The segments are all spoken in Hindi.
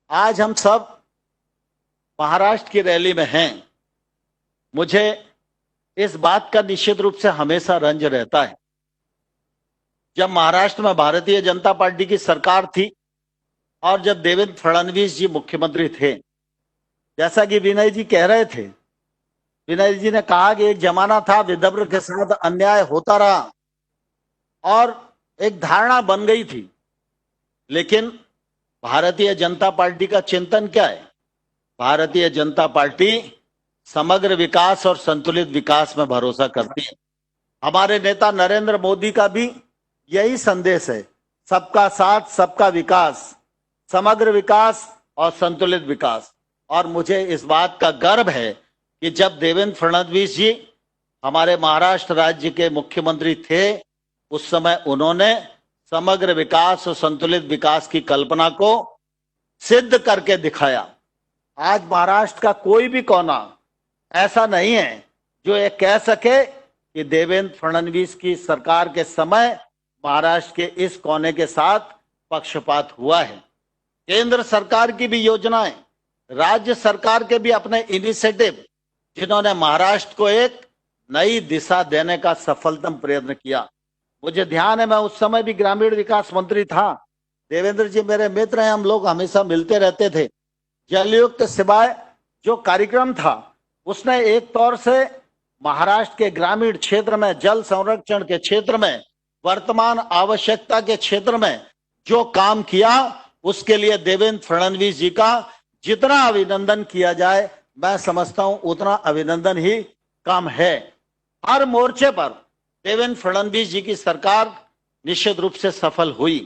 आज हम सब महाराष्ट्र की रैली में हैं। मुझे इस बात का निश्चित रूप से हमेशा रंज रहता है, जब महाराष्ट्र में भारतीय जनता पार्टी की सरकार थी और जब देवेंद्र फडणवीस जी मुख्यमंत्री थे, जैसा कि विनय जी कह रहे थे, विनय जी ने कहा कि एक जमाना था विदर्भ के साथ अन्याय होता रहा और एक धारणा बन गई थी। लेकिन भारतीय जनता पार्टी का चिंतन क्या है? भारतीय जनता पार्टी समग्र विकास और संतुलित विकास में भरोसा करती है। हमारे नेता नरेंद्र मोदी का भी यही संदेश है, सबका साथ सबका विकास, समग्र विकास और संतुलित विकास। और मुझे इस बात का गर्व है कि जब देवेंद्र फडणवीस जी हमारे महाराष्ट्र राज्य के मुख्यमंत्री थे, उस समय उन्होंने समग्र विकास और संतुलित विकास की कल्पना को सिद्ध करके दिखाया। आज महाराष्ट्र का कोई भी कोना ऐसा नहीं है जो ये कह सके कि देवेंद्र फडणवीस की सरकार के समय महाराष्ट्र के इस कोने के साथ पक्षपात हुआ है। केंद्र सरकार की भी योजनाएं, राज्य सरकार के भी अपने इनिशिएटिव, जिन्होंने महाराष्ट्र को एक नई दिशा देने का सफलतम प्रयत्न किया। मुझे ध्यान है, मैं उस समय भी ग्रामीण विकास मंत्री था। देवेंद्र जी मेरे मित्र हैं, हम लोग हमेशा मिलते रहते थे। जलयुक्त शिवाय जो कार्यक्रम था, उसने एक तौर से महाराष्ट्र के ग्रामीण क्षेत्र में जल संरक्षण के क्षेत्र में, वर्तमान आवश्यकता के क्षेत्र में जो काम किया, उसके लिए देवेंद्र फडणवीस जी का जितना अभिनंदन किया जाए, मैं समझता हूं उतना अभिनंदन ही कम है। हर मोर्चे पर देवेंद्र फडणवीस जी की सरकार निश्चित रूप से सफल हुई।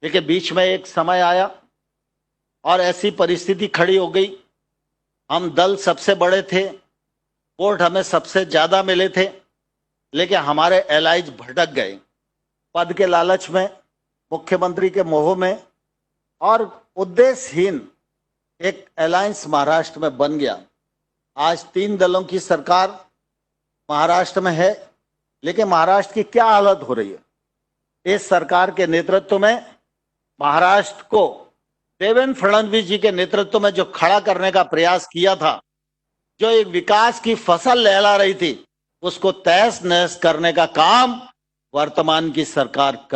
लेकिन बीच में एक समय आया और ऐसी परिस्थिति खड़ी हो गई, हम दल सबसे बड़े थे, वोट हमें सबसे ज्यादा मिले थे, लेकिन हमारे एलाइज भटक गए पद के लालच में, मुख्यमंत्री के मोह में, और उद्देश्यहीन एक अलायंस महाराष्ट्र में बन गया। आज 3 दलों की सरकार महाराष्ट्र में है, लेकिन महाराष्ट्र की क्या हालत हो रही है? इस सरकार के नेतृत्व में महाराष्ट्र को देवेंद्र फडणवीस जी के नेतृत्व में जो खड़ा करने का प्रयास किया था, जो एक विकास की फसल लहरा रही थी, उसको तहस नहस करने का काम वर्तमान की सरकार कर